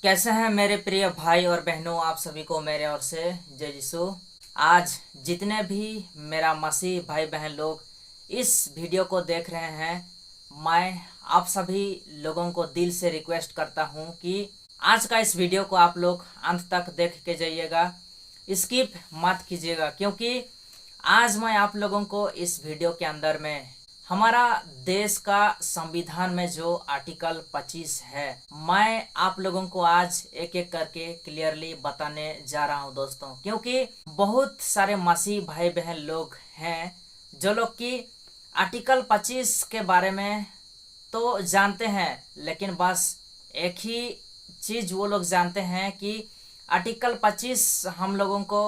कैसे हैं मेरे प्रिय भाई और बहनों, आप सभी को मेरे ओर से जय यीशु। आज जितने भी मेरा मसीह भाई बहन लोग इस वीडियो को देख रहे हैं, मैं आप सभी लोगों को दिल से रिक्वेस्ट करता हूं कि आज का इस वीडियो को आप लोग अंत तक देख के जाइएगा, स्किप मत कीजिएगा, क्योंकि आज मैं आप लोगों को इस वीडियो के अंदर में हमारा देश का संविधान में जो आर्टिकल 25 है, मैं आप लोगों को आज एक एक करके क्लियरली बताने जा रहा हूं दोस्तों। क्योंकि बहुत सारे मसीह भाई बहन लोग हैं जो लोग कि आर्टिकल 25 के बारे में तो जानते हैं, लेकिन बस एक ही चीज़ वो लोग जानते हैं कि आर्टिकल 25 हम लोगों को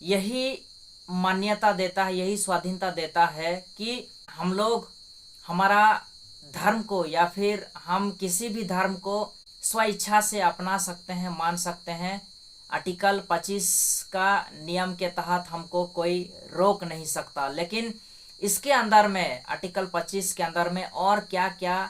यही मान्यता देता है, यही स्वाधीनता देता है कि हम लोग हमारा धर्म को या फिर हम किसी भी धर्म को स्वेच्छा से अपना सकते हैं, मान सकते हैं। आर्टिकल 25 का नियम के तहत हमको कोई रोक नहीं सकता। लेकिन इसके अंदर में आर्टिकल 25 के अंदर में और क्या क्या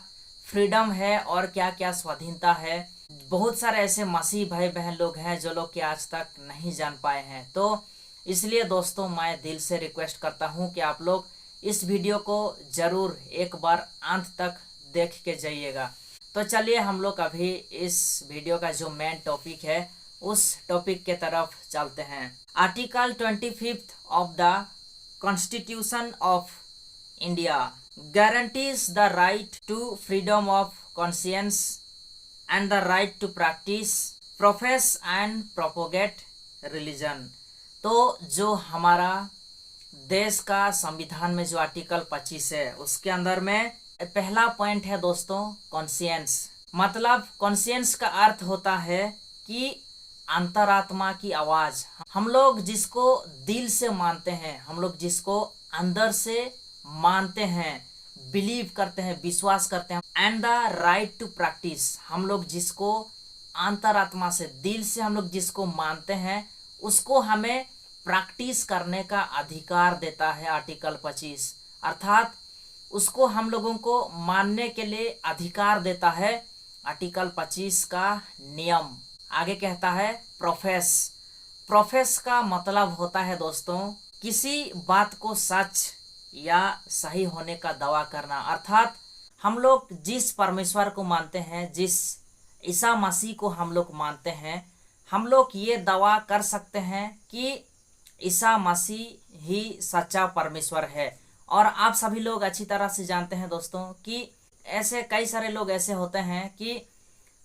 फ्रीडम है और क्या क्या स्वाधीनता है, बहुत सारे ऐसे मसीह भाई बहन लोग हैं जो लोग कि आज तक नहीं जान पाए हैं। तो इसलिए दोस्तों मैं दिल से रिक्वेस्ट करता हूं कि आप लोग इस वीडियो को ज़रूर एक बार अंत तक देख के जाइएगा। तो चलिए हम लोग अभी इस वीडियो का जो मेन टॉपिक है उस टॉपिक के तरफ चलते हैं। Article 25 of the constitution of India guarantees the right to freedom of conscience and the right to practice, profess and propagate religion। तो जो हमारा देश का संविधान में जो आर्टिकल 25 है उसके अंदर में पहला पॉइंट है दोस्तों कॉन्शियंस। मतलब कॉन्शियंस का अर्थ होता है कि अंतरात्मा की आवाज, हम लोग जिसको दिल से मानते हैं, हम लोग जिसको अंदर से मानते हैं, बिलीव करते हैं, विश्वास करते हैं। And the right to practice, हम लोग जिसको अंतरात्मा से दिल से हम लोग जिसको मानते हैं उसको हमें प्रैक्टिस करने का अधिकार देता है आर्टिकल 25। अर्थात उसको हम लोगों को मानने के लिए अधिकार देता है आर्टिकल 25 का नियम। आगे कहता है प्रोफेस। प्रोफेस का मतलब होता है दोस्तों किसी बात को सच या सही होने का दावा करना। अर्थात हम लोग जिस परमेश्वर को मानते हैं, जिस ईसा मसीह को हम लोग मानते हैं, हम लोग ये दावा कर सकते हैं कि ईसा मसीह ही सच्चा परमेश्वर है। और आप सभी लोग अच्छी तरह से जानते हैं दोस्तों कि ऐसे कई सारे लोग ऐसे होते हैं कि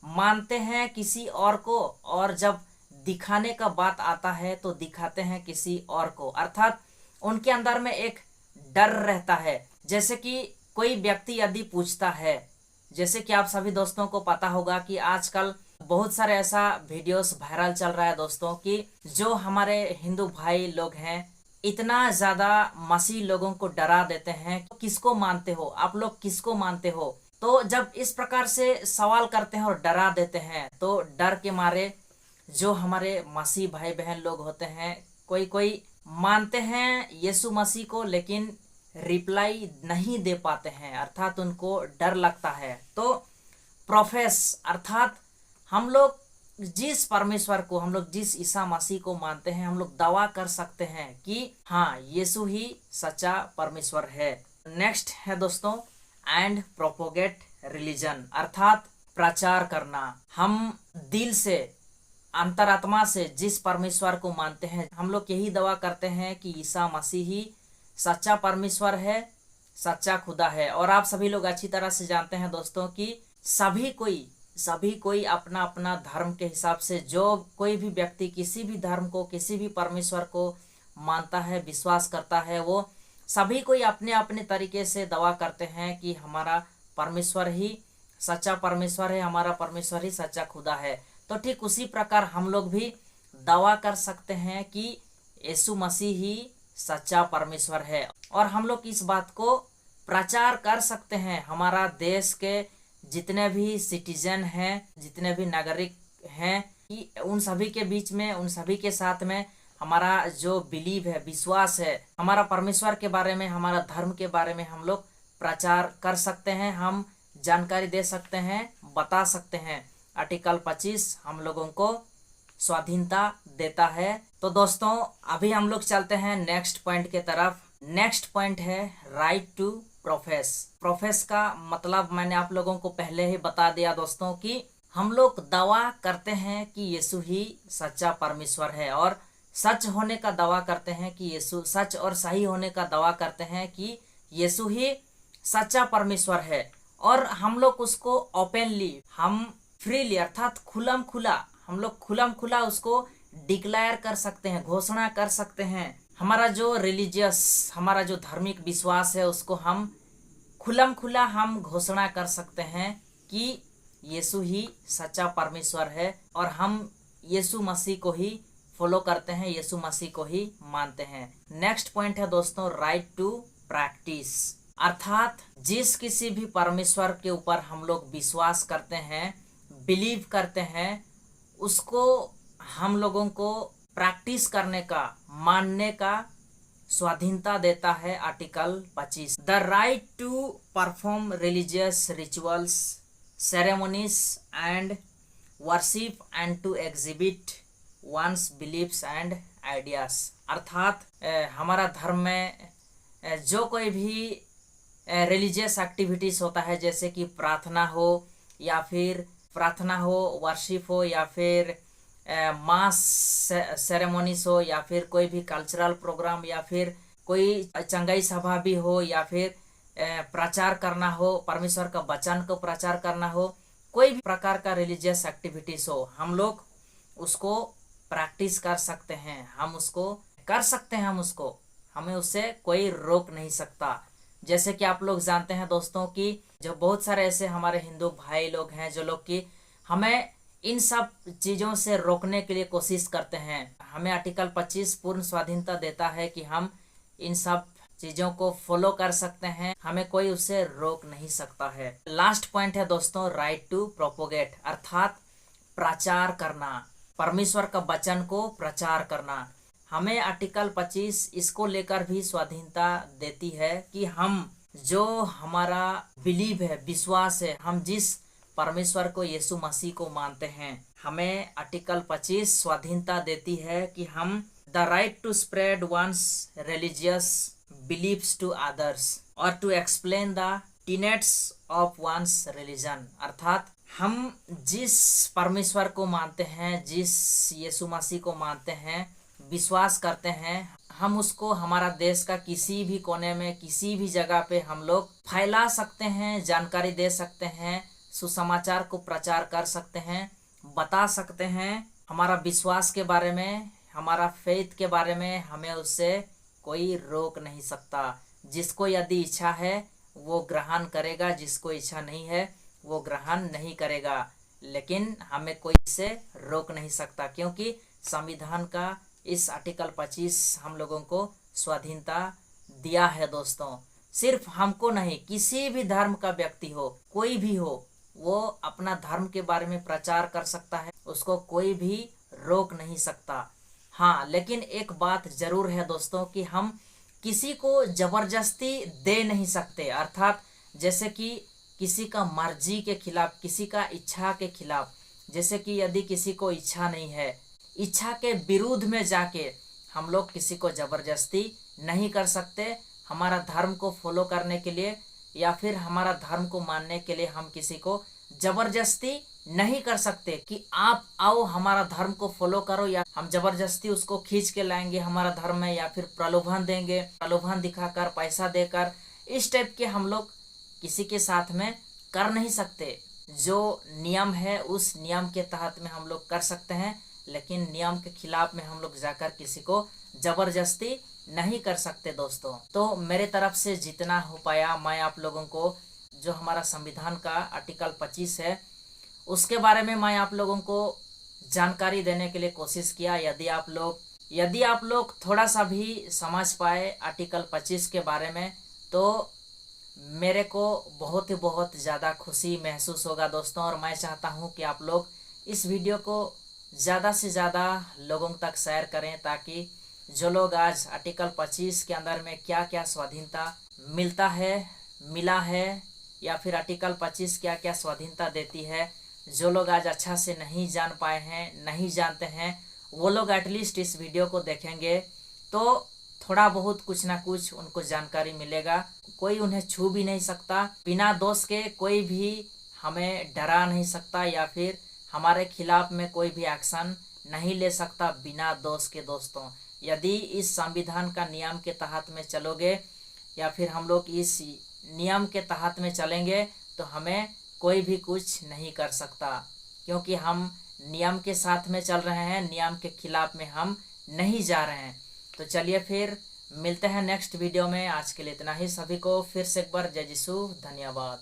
मानते हैं किसी और को, और जब दिखाने का बात आता है तो दिखाते हैं किसी और को। अर्थात उनके अंदर में एक डर रहता है। जैसे कि कोई व्यक्ति यदि पूछता है, जैसे कि आप सभी दोस्तों को पता होगा कि आजकल बहुत सारे ऐसा वीडियोस वायरल चल रहा है दोस्तों कि जो हमारे हिंदू भाई लोग हैं इतना ज़्यादा मसीह लोगों को डरा देते हैं, तो किसको मानते हो आप लोग, किसको मानते हो। तो जब इस प्रकार से सवाल करते हैं और डरा देते हैं तो डर के मारे जो हमारे मसीह भाई बहन लोग होते हैं, कोई कोई मानते हैं यीशु मसीह को लेकिन रिप्लाई नहीं दे पाते हैं, अर्थात उनको डर लगता है। तो प्रोफेस अर्थात हम लोग जिस परमेश्वर को, हम लोग जिस ईसा मसीह को मानते हैं, हम लोग दावा कर सकते हैं कि हाँ यीशु ही सच्चा परमेश्वर है। नेक्स्ट है दोस्तों एंड प्रोपोगेट रिलीजन, अर्थात प्रचार करना। हम दिल से अंतरात्मा से जिस परमेश्वर को मानते हैं, हम लोग यही दावा करते हैं कि ईसा मसीह ही सच्चा परमेश्वर है, सच्चा खुदा है। और आप सभी लोग अच्छी तरह से जानते हैं दोस्तों कि सभी कोई अपना अपना धर्म के हिसाब से, जो कोई भी व्यक्ति किसी भी धर्म को, किसी भी परमेश्वर को मानता है, विश्वास करता है, वो सभी कोई अपने अपने तरीके से दावा करते हैं कि हमारा परमेश्वर ही सच्चा परमेश्वर है, हमारा परमेश्वर ही सच्चा खुदा है। तो ठीक उसी प्रकार हम लोग भी दावा कर सकते हैं कि यीशु मसीह ही सच्चा परमेश्वर है। और हम लोग इस बात को प्रचार कर सकते हैं। हमारा देश के जितने भी सिटीजन हैं, जितने भी नागरिक हैं, कि उन सभी के बीच में, उन सभी के साथ में हमारा जो बिलीव है, विश्वास है, हमारा परमेश्वर के बारे में, हमारा धर्म के बारे में हम लोग प्रचार कर सकते हैं, हम जानकारी दे सकते हैं, बता सकते हैं। आर्टिकल 25 हम लोगों को स्वाधीनता देता है। तो दोस्तों अभी हम लोग चलते हैं नेक्स्ट पॉइंट के तरफ। नेक्स्ट पॉइंट है राइट टू प्रोफेस। प्रोफेस का मतलब मैंने आप लोगों को पहले ही बता दिया दोस्तों कि हम लोग दावा करते हैं कि यीशु ही सच्चा परमेश्वर है, और सच होने का दावा करते हैं कि यीशु सच, और सही होने का दावा करते हैं कि यीशु ही सच्चा परमेश्वर है। और हम लोग उसको ओपनली, हम फ्रीली अर्थात खुलम खुला, हम लोग खुलम खुला उसको डिक्लेयर कर सकते हैं, घोषणा कर सकते हैं। हमारा जो रिलीजियस, हमारा जो धार्मिक विश्वास है उसको हम खुलम खुला हम घोषणा कर सकते हैं कि यीशु ही सच्चा परमेश्वर है, और हम यीशु मसीह को ही फॉलो करते हैं, यीशु मसीह को ही मानते हैं। नेक्स्ट पॉइंट है दोस्तों राइट टू प्रैक्टिस, अर्थात जिस किसी भी परमेश्वर के ऊपर हम लोग विश्वास करते हैं, बिलीव करते हैं, उसको हम लोगों को प्रैक्टिस करने का, मानने का स्वाधीनता देता है article 25। The right to perform religious rituals, ceremonies and worship and to exhibit one's believes and ideas, अर्थात हमारा धर्म में जो कोई भी रिलीजियस एक्टिविटीज होता है, जैसे कि प्रार्थना हो या फिर वर्शिप हो, या फिर मास सेरेमोनीज हो, या फिर कोई भी कल्चरल प्रोग्राम, या फिर कोई चंगाई सभा भी हो, या फिर प्रचार करना हो, परमेश्वर का वचन को प्रचार करना हो, कोई भी प्रकार का रिलीजियस एक्टिविटीज हो, हम लोग उसको प्रैक्टिस कर सकते हैं, हम उसको कर सकते हैं, हमें उससे कोई रोक नहीं सकता। जैसे कि आप लोग जानते हैं दोस्तों कि जो बहुत सारे ऐसे हमारे हिंदू भाई लोग हैं जो लोग कि हमें इन सब चीज़ों से रोकने के लिए कोशिश करते हैं। हमें आर्टिकल 25 पूर्ण स्वाधीनता देता है कि हम इन सब चीज़ों को फॉलो कर सकते हैं, हमें कोई उससे रोक नहीं सकता है। लास्ट पॉइंट है दोस्तों राइट टू प्रोपोगेट, अर्थात प्रचार करना, परमेश्वर का वचन को प्रचार करना। हमें आर्टिकल 25 इसको लेकर भी स्वाधीनता देती है कि हम जो हमारा बिलीव है, विश्वास है, हम जिस परमेश्वर को, यीशु मसीह को मानते हैं, हमें आर्टिकल 25 स्वाधीनता देती है कि हम the right to spread one's religious beliefs to others और to explain the tenets of one's religion, अर्थात हम जिस परमेश्वर को मानते हैं, जिस यीशु मसीह को मानते हैं, विश्वास करते हैं, हम उसको हमारा देश का किसी भी कोने में, किसी भी जगह पे हम लोग फैला सकते हैं, जानकारी दे सकते हैं, सुसमाचार को प्रचार कर सकते हैं, बता सकते हैं हमारा विश्वास के बारे में, हमारा फेथ के बारे में। हमें उससे कोई रोक नहीं सकता। जिसको यदि इच्छा है वो ग्रहण करेगा, जिसको इच्छा नहीं है वो ग्रहण नहीं करेगा, लेकिन हमें कोई इससे रोक नहीं सकता, क्योंकि संविधान का इस आर्टिकल 25 हम लोगों को स्वाधीनता दिया है दोस्तों। सिर्फ हमको नहीं, किसी भी धर्म का व्यक्ति हो, कोई भी हो, वो अपना धर्म के बारे में प्रचार कर सकता है, उसको कोई भी रोक नहीं सकता। हाँ, लेकिन एक बात जरूर है दोस्तों कि हम किसी को जबरदस्ती दे नहीं सकते, अर्थात जैसे कि किसी का मर्जी के खिलाफ, किसी का इच्छा के खिलाफ। जैसे कि यदि किसी को इच्छा नहीं है, इच्छा के विरुद्ध में जाके हम लोग किसी को जबरदस्ती नहीं कर सकते। हमारा धर्म को फॉलो करने के लिए या फिर हमारा धर्म को मानने के लिए हम किसी को जबरदस्ती नहीं कर सकते कि आप आओ हमारा धर्म को फॉलो करो, या हम जबरदस्ती उसको खींच के लाएंगे हमारा धर्म में, या फिर प्रलोभन देंगे, प्रलोभन दिखाकर, पैसा देकर, इस टाइप के हम लोग किसी के साथ में कर नहीं सकते। जो नियम है उस नियम के तहत में हम लोग कर सकते हैं, लेकिन नियम के खिलाफ में हम लोग जाकर किसी को जबरदस्ती नहीं कर सकते दोस्तों। तो मेरे तरफ से जितना हो पाया मैं आप लोगों को जो हमारा संविधान का आर्टिकल 25 है उसके बारे में मैं आप लोगों को जानकारी देने के लिए कोशिश किया। यदि आप लोग थोड़ा सा भी समझ पाए आर्टिकल 25 के बारे में तो मेरे को बहुत ज़्यादा खुशी महसूस होगा दोस्तों। और मैं चाहता हूं कि आप लोग इस वीडियो को ज़्यादा से ज़्यादा लोगों तक शेयर करें, ताकि जो लोग आज आर्टिकल 25 के अंदर में क्या क्या स्वाधीनता मिला है, या फिर आर्टिकल 25 क्या क्या स्वाधीनता देती है, जो लोग आज अच्छा से नहीं जान पाए हैं, नहीं जानते हैं, वो लोग एटलीस्ट इस वीडियो को देखेंगे तो थोड़ा बहुत कुछ ना कुछ उनको जानकारी मिलेगा। कोई उन्हें छू भी नहीं सकता, बिना दोष के कोई भी हमें डरा नहीं सकता या फिर हमारे खिलाफ में कोई भी एक्शन नहीं ले सकता बिना दोष के। दोस्तों, यदि इस संविधान का नियम के तहत में चलोगे या फिर हम लोग इस नियम के तहत में चलेंगे तो हमें कोई भी कुछ नहीं कर सकता, क्योंकि हम नियम के साथ में चल रहे हैं, नियम के खिलाफ में हम नहीं जा रहे हैं। तो चलिए फिर मिलते हैं नेक्स्ट वीडियो में। आज के लिए इतना ही। सभी को फिर से एक बार जय यीशु, धन्यवाद।